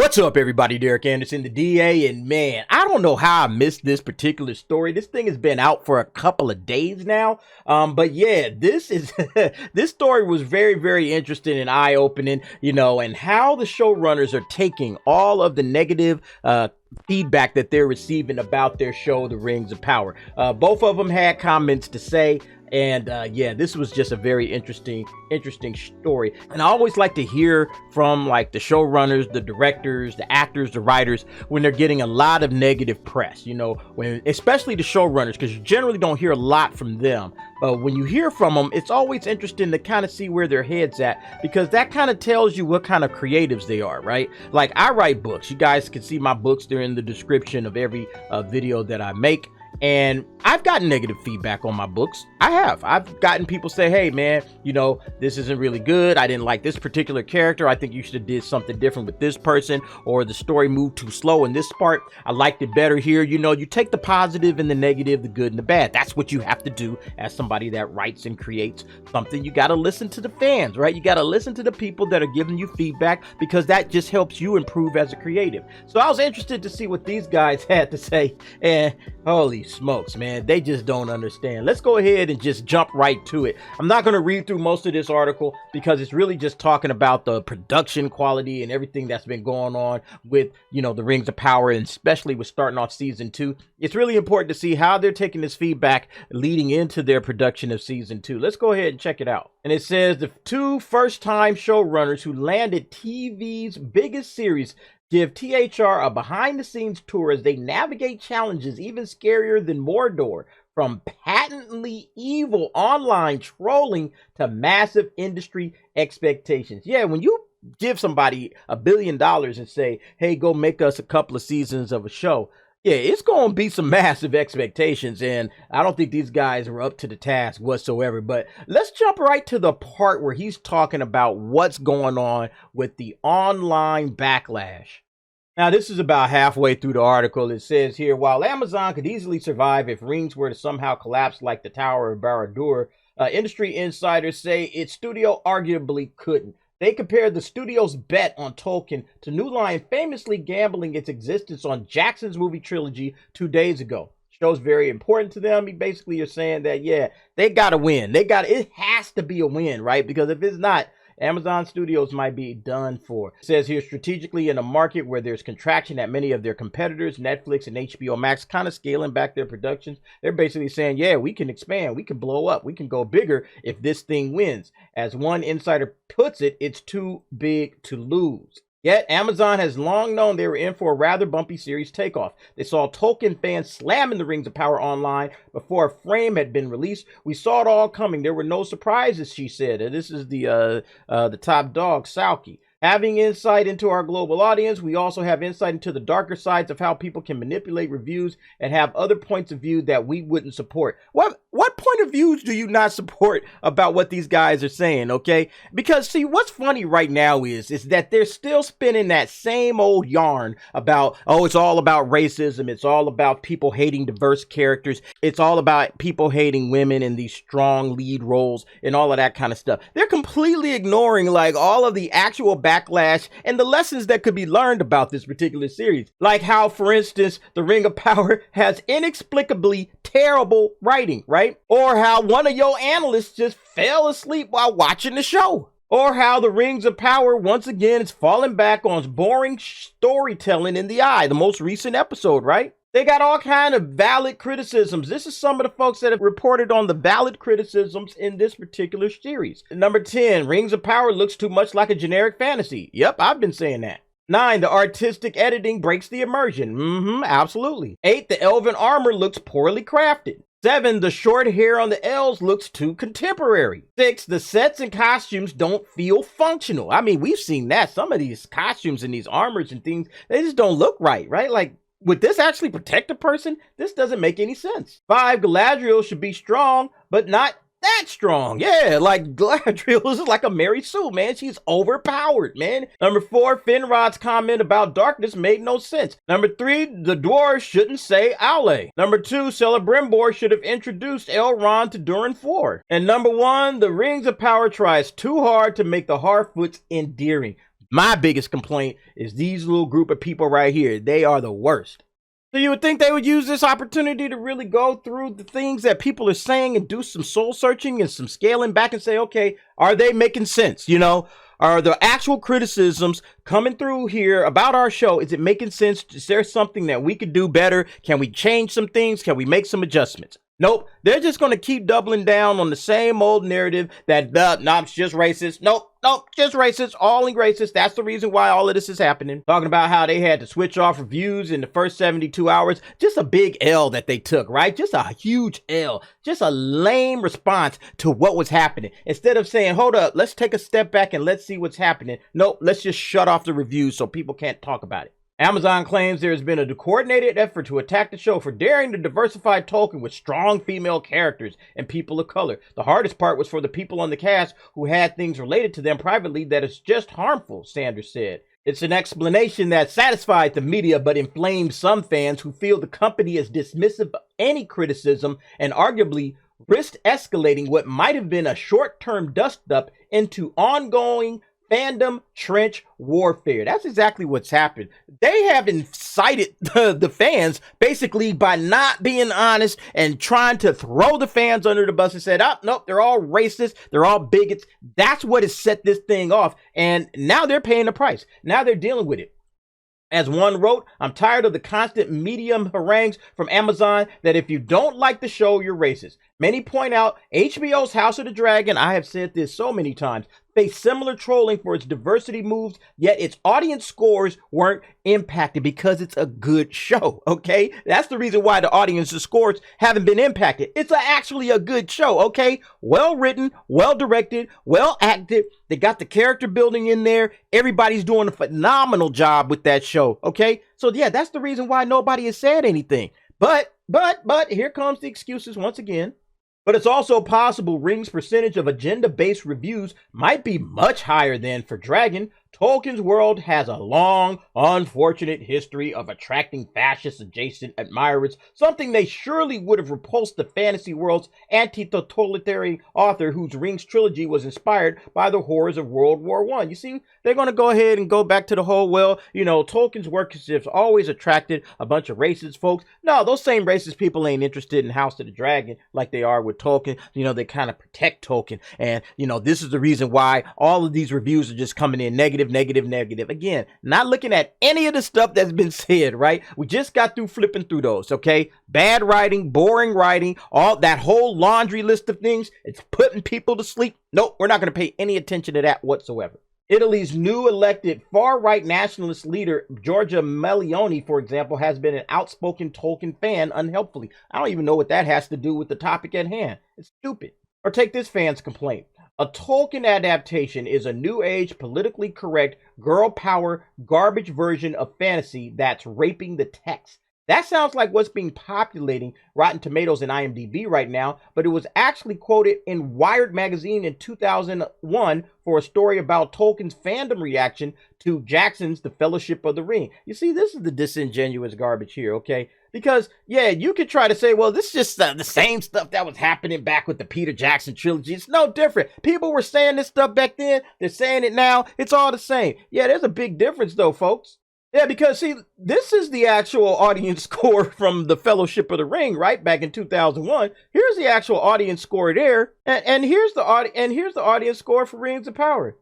What's up, everybody? Derek Anderson, the DA, and man, I don't know how I missed this particular story. This thing has been out for a couple of days now, but yeah, this is this story was very, very interesting and eye-opening, and how the showrunners are taking all of the negative feedback that they're receiving about their show, The Rings of Power. Both of them had comments to say. And yeah, this was just a very interesting story. And I always like to hear from like the showrunners, the directors, the actors, the writers, when they're getting a lot of negative press, when especially the showrunners, because you generally don't hear a lot from them. But when you hear from them, it's always interesting to kind of see where their head's at, because that kind of tells you what kind of creatives they are, right? Like, I write books. You guys can see my books. They're in the description of every video that I make. And I've gotten negative feedback on my books. I've gotten people say, hey man, this isn't really good. I didn't like this particular character. I think you should have did something different with this person, or the story moved too slow in this part. I liked it better here. You take the positive and the negative, the good and the bad. That's what you have to do as somebody that writes and creates something. You got to listen to the fans, right? You got to listen to the people that are giving you feedback, because that just helps you improve as a creative. So I was interested to see what these guys had to say, and holy smokes, man, they just don't understand. Let's go ahead and just jump right to it. I'm not going to read through most of this article, because it's really just talking about the production quality and everything that's been going on with, the Rings of Power, and especially with starting off season 2. It's really important to see how they're taking this feedback leading into their production of season 2. Let's go ahead and check it out. And it says the 2 first-time showrunners who landed TV's biggest series give THR a behind-the-scenes tour as they navigate challenges even scarier than Mordor, from patently evil online trolling to massive industry expectations. Yeah, when you give somebody $1 billion and say, hey, go make us a couple of seasons of a show, yeah, it's going to be some massive expectations, and I don't think these guys are up to the task whatsoever. But let's jump right to the part where he's talking about what's going on with the online backlash. Now, this is about halfway through the article. It says here, while Amazon could easily survive if Rings were to somehow collapse like the Tower of Barad-dûr, industry insiders say its studio arguably couldn't. They compared the studio's bet on Tolkien to New Line famously gambling its existence on Jackson's movie trilogy 2 days ago. Show's very important to them. Basically, you're saying that, yeah, they got to win. It has to be a win, right? Because if it's not, Amazon Studios might be done for. It says here, strategically in a market where there's contraction at many of their competitors, Netflix and HBO Max kind of scaling back their productions. They're basically saying, yeah, we can expand, we can blow up, we can go bigger if this thing wins. As one insider puts it, it's too big to lose. Yet, Amazon has long known they were in for a rather bumpy series takeoff. They saw Tolkien fans slamming the Rings of Power online before a frame had been released. We saw it all coming. There were no surprises, she said. And this is the top dog, Salki. Having insight into our global audience, we also have insight into the darker sides of how people can manipulate reviews and have other points of view that we wouldn't support. What point of views do you not support about what these guys are saying, okay? Because, see, what's funny right now is that they're still spinning that same old yarn about, oh, it's all about racism, it's all about people hating diverse characters, it's all about people hating women in these strong lead roles and all of that kind of stuff. They're completely ignoring, like, all of the actual backlash and the lessons that could be learned about this particular series. Like how, for instance, The Ring of Power has inexplicably terrible writing, right? Or how one of your analysts just fell asleep while watching the show. Or how The Rings of Power once again is falling back on boring storytelling in the eye, the most recent episode, right? They got all kind of valid criticisms. This is some of the folks that have reported on the valid criticisms in this particular series. Number 10, Rings of Power looks too much like a generic fantasy. Yep, I've been saying that. 9, the artistic editing breaks the immersion. Absolutely. 8, the elven armor looks poorly crafted. 7, the short hair on the elves looks too contemporary. 6, the sets and costumes don't feel functional. I mean, we've seen that. Some of these costumes and these armors and things, they just don't look right? Like, would this actually protect a person? This doesn't make any sense. 5, Galadriel should be strong, but not that strong. Yeah, like Galadriel is like a Mary Sue, man. She's overpowered, man. Number 4, Finrod's comment about darkness made no sense. Number 3, the dwarves shouldn't say Aule. Number 2, Celebrimbor should have introduced Elrond to Durin 4. And number 1, the Rings of Power tries too hard to make the Harfoots endearing. My biggest complaint is these little group of people right here. They are the worst. So you would think they would use this opportunity to really go through the things that people are saying and do some soul searching and some scaling back and say, okay, are they making sense? You know, are the actual criticisms coming through here about our show? Is it making sense? Is there something that we could do better? Can we change some things? Can we make some adjustments? Nope, they're just going to keep doubling down on the same old narrative that, no, it's just racist. Nope, just racist, all racist. That's the reason why all of this is happening. Talking about how they had to switch off reviews in the first 72 hours. Just a big L that they took, right? Just a huge L. Just a lame response to what was happening. Instead of saying, hold up, let's take a step back and let's see what's happening. Nope, let's just shut off the reviews so people can't talk about it. Amazon claims there has been a coordinated effort to attack the show for daring to diversify Tolkien with strong female characters and people of color. The hardest part was for the people on the cast who had things related to them privately that is just harmful, Sanders said. It's an explanation that satisfied the media but inflamed some fans who feel the company is dismissive of any criticism and arguably risked escalating what might have been a short-term dust-up into ongoing fandom trench warfare. That's exactly what's happened. They have incited the fans basically by not being honest and trying to throw the fans under the bus and said, oh, nope, they're all racist. They're all bigots. That's what has set this thing off. And now they're paying the price. Now they're dealing with it. As one wrote, I'm tired of the constant medium harangues from Amazon that if you don't like the show, you're racist. Many point out HBO's House of the Dragon, I have said this so many times, faced similar trolling for its diversity moves, yet its audience scores weren't impacted because it's a good show, okay? That's the reason why the audience's scores haven't been impacted. It's actually a good show, okay? Well written, well directed, well acted. They got the character building in there. Everybody's doing a phenomenal job with that show, okay? So yeah, that's the reason why nobody has said anything. But here comes the excuses once again. But it's also possible Ring's percentage of agenda-based reviews might be much higher than for Dragon. Tolkien's world has a long, unfortunate history of attracting fascist-adjacent admirers, something they surely would have repulsed the fantasy world's anti-totalitarian author whose Rings trilogy was inspired by the horrors of World War I. You see, they're going to go ahead and go back to the whole, well, you know, Tolkien's work has always attracted a bunch of racist folks. No, those same racist people ain't interested in House of the Dragon like they are with Tolkien. You know, they kind of protect Tolkien. And, you know, this is the reason why all of these reviews are just coming in negative. Again, not looking at any of the stuff that's been said, right? We just got through flipping through those, okay? Bad writing, boring writing, all that whole laundry list of things. It's putting people to sleep. Nope, we're not going to pay any attention to that whatsoever. Italy's new elected far-right nationalist leader, Giorgia Meloni, for example, has been an outspoken Tolkien fan unhelpfully. I don't even know what that has to do with the topic at hand. It's stupid. Or take this fan's complaint. A Tolkien adaptation is a new age, politically correct, girl power, garbage version of fantasy that's raping the text. That sounds like what's being populating Rotten Tomatoes and IMDb right now, but it was actually quoted in Wired magazine in 2001 for a story about Tolkien's fandom reaction to Jackson's The Fellowship of the Ring. You see, this is the disingenuous garbage here, okay? Because, yeah, you could try to say, well, this is just the same stuff that was happening back with the Peter Jackson trilogy. It's no different. People were saying this stuff back then. They're saying it now. It's all the same. Yeah, there's a big difference, though, folks. Yeah, because, see, this is the actual audience score from The Fellowship of the Ring, right, back in 2001. Here's the actual audience score there, and here's the audience score for Rings of Power.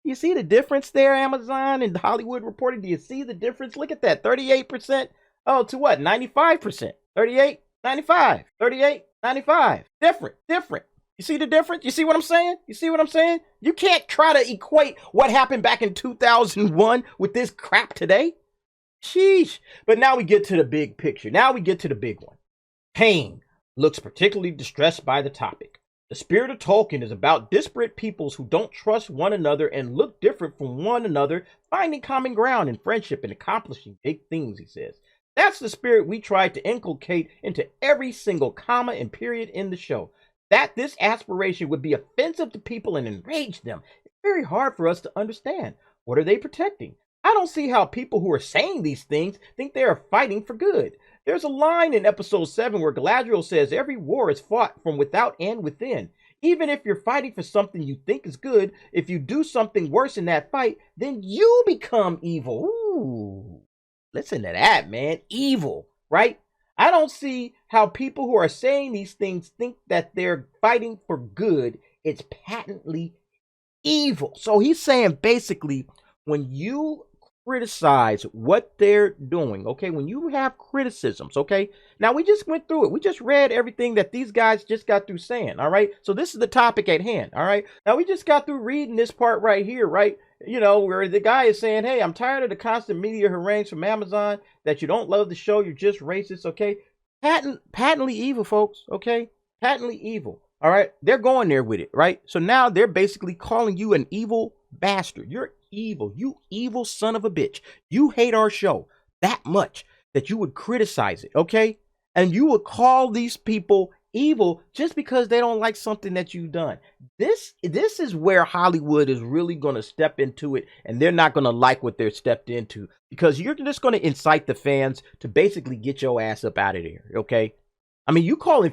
You see the difference there, Amazon and Hollywood Reporter? Do you see the difference? Look at that, 38%. Oh, to what? 95%. 38, 95. 38, 95. Different. You see the difference? You see what I'm saying? You can't try to equate what happened back in 2001 with this crap today. Sheesh. But now we get to the big picture. Now we get to the big one. Payne looks particularly distressed by the topic. The spirit of Tolkien is about disparate peoples who don't trust one another and look different from one another, finding common ground in friendship and accomplishing big things, he says. That's the spirit we tried to inculcate into every single comma and period in the show. That this aspiration would be offensive to people and enrage them. It's very hard for us to understand. What are they protecting? I don't see how people who are saying these things think they are fighting for good. There's a line in episode 7 where Galadriel says every war is fought from without and within. Even if you're fighting for something you think is good, if you do something worse in that fight, then you become evil. Ooh, listen to that, man. Evil, right? I don't see how people who are saying these things think that they're fighting for good. It's patently evil. So he's saying basically, when you criticize what they're doing, okay, when you have criticisms, okay, now we just went through it. We just read everything that these guys just got through saying, all right? So this is the topic at hand, all right? Now we just got through reading this part right here, right? You know, where the guy is saying, hey, I'm tired of the constant media harangues from Amazon that you don't love the show, you're just racist, okay? Patently evil, folks, okay? Patently evil. All right, they're going there with it, right? So now they're basically calling you an evil bastard. You're evil. You evil son of a bitch. You hate our show that much that you would criticize it, okay? And you would call these people evil just because they don't like something that you've done. This is where Hollywood is really going to step into it, and they're not going to like what they're stepped into, because you're just going to incite the fans to basically get your ass up out of there, okay? I mean, you calling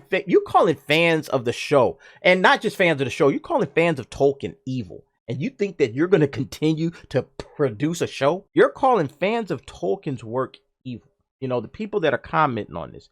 fans of the show, and not just fans of the show, you calling fans of Tolkien evil, and you think that you're going to continue to produce a show? You're calling fans of Tolkien's work evil. You know, the people that are commenting on this,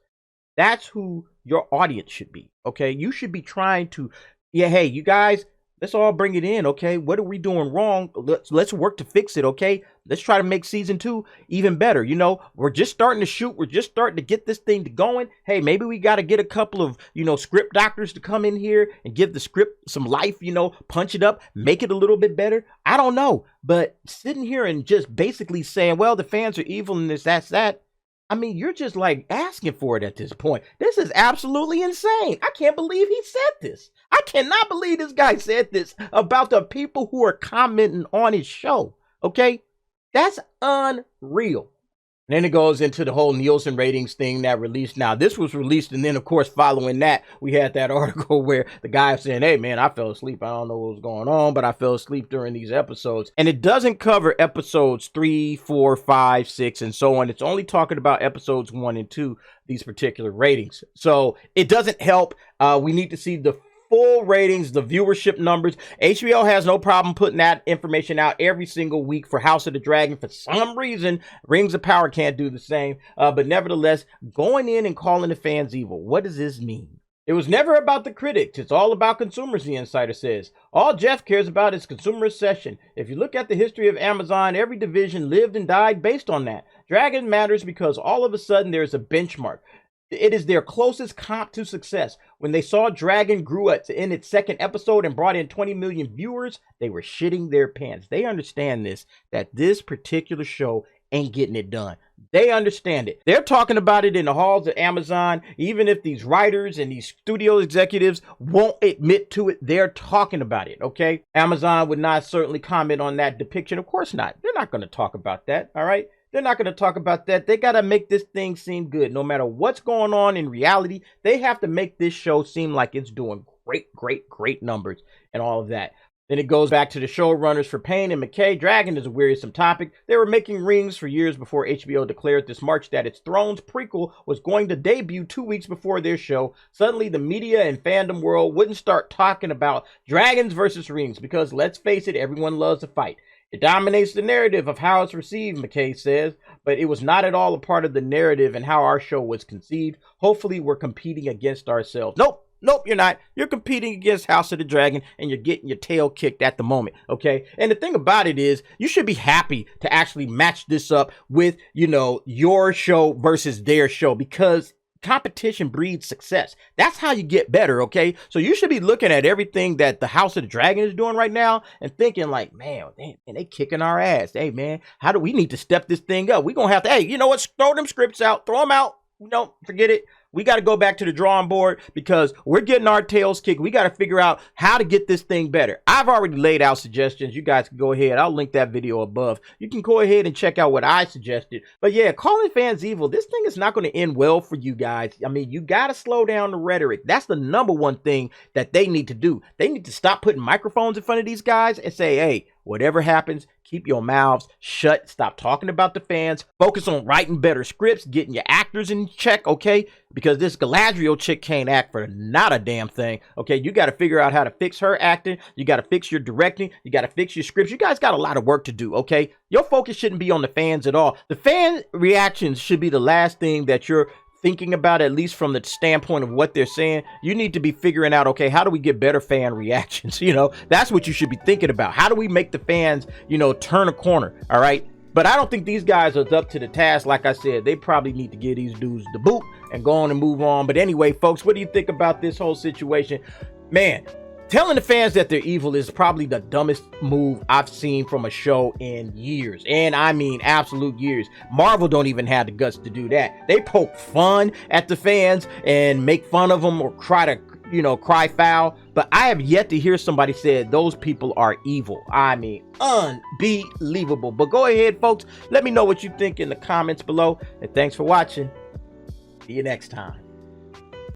that's who your audience should be, okay? You should be trying to, yeah, hey, you guys, let's all bring it in, okay? What are we doing wrong? Let's work to fix it, okay? Let's try to make season 2 even better. You know, we're just starting to shoot. We're just starting to get this thing going. Hey, maybe we got to get a couple of, you know, script doctors to come in here and give the script some life, you know, punch it up, make it a little bit better. I don't know. But sitting here and just basically saying, well, the fans are evil and this, that's that. I mean, you're just like asking for it at this point. This is absolutely insane. I can't believe he said this. I cannot believe this guy said this about the people who are commenting on his show. Okay? That's unreal. And then it goes into the whole Nielsen ratings thing that released. Now, this was released, and then, of course, following that, we had that article where the guy was saying, hey, man, I fell asleep. I don't know what was going on, but I fell asleep during these episodes. And it doesn't cover episodes 3, 4, 5, 6, and so on. It's only talking about episodes 1 and 2, these particular ratings. So it doesn't help. We need to see the full ratings, the viewership numbers. HBO has no problem putting that information out every single week for House of the Dragon. For some reason, Rings of Power can't do the same. But nevertheless, going in and calling the fans evil, what does this mean? It was never about the critics. It's all about consumers, the insider says. All Jeff cares about is consumer obsession. If you look at the history of Amazon, every division lived and died based on that. Dragon matters because all of a sudden there's a benchmark. It is their closest comp to success. When they saw Dragon grew in its second episode and brought in 20 million viewers, they were shitting their pants. They understand this, that this particular show ain't getting it done. They understand it. They're talking about it in the halls of Amazon. Even if these writers and these studio executives won't admit to it, they're talking about it, okay? Amazon would not certainly comment on that depiction. Of course not. They're not going to talk about that, all right? They're not going to talk about that. They got to make this thing seem good. No matter what's going on in reality, they have to make this show seem like it's doing great numbers and all of that. Then it goes back to the showrunners for Payne and McKay. Dragon is a wearisome topic. They were making rings for years before HBO declared this March that its Thrones prequel was going to debut 2 weeks before their show. Suddenly, the media and fandom world wouldn't start talking about dragons versus rings because, let's face it, everyone loves a fight. It dominates the narrative of how it's received, McKay says, but it was not at all a part of the narrative and how our show was conceived. Hopefully, we're competing against ourselves. Nope, you're not. You're competing against House of the Dragon, and you're getting your tail kicked at the moment, okay? And the thing about it is, you should be happy to actually match this up with, you know, your show versus their show, because competition breeds success. That's how you get better, okay? So you should be looking at everything that the House of the Dragon is doing right now and thinking like, man, they kicking our ass. Hey, man, how do we need to step this thing up? We're going to have to, hey, you know what? Throw them scripts out. Throw them out. No, forget it. We got to go back to the drawing board because we're getting our tails kicked. We got to figure out how to get this thing better. I've already laid out suggestions. You guys can go ahead. I'll link that video above. You can go ahead and check out what I suggested. But yeah, calling fans evil, this thing is not going to end well for you guys. I mean, you got to slow down the rhetoric. That's the number one thing that they need to do. They need to stop putting microphones in front of these guys and say, hey, whatever happens, keep your mouths shut. Stop talking about the fans. Focus on writing better scripts, getting your actors in check, okay? Because this Galadriel chick can't act for not a damn thing, okay? You got to figure out how to fix her acting. You got to fix your directing. You got to fix your scripts. You guys got a lot of work to do, okay? Your focus shouldn't be on the fans at all. The fan reactions should be the last thing that you're thinking about, at least from the standpoint of what they're saying. You need to be figuring out, okay, how do we get better fan reactions? You know, that's what you should be thinking about. How do we make the fans, you know, turn a corner? All right. But I don't think these guys are up to the task. Like I said, they probably need to give these dudes the boot and go on and move on. But anyway, folks, what do you think about this whole situation? Man, telling the fans that they're evil is probably the dumbest move I've seen from a show in years. And I mean absolute years. Marvel don't even have the guts to do that. They poke fun at the fans and make fun of them or try to, you know, cry foul. But I have yet to hear somebody say those people are evil. I mean, unbelievable. But go ahead, folks. Let me know what you think in the comments below. And thanks for watching. See you next time.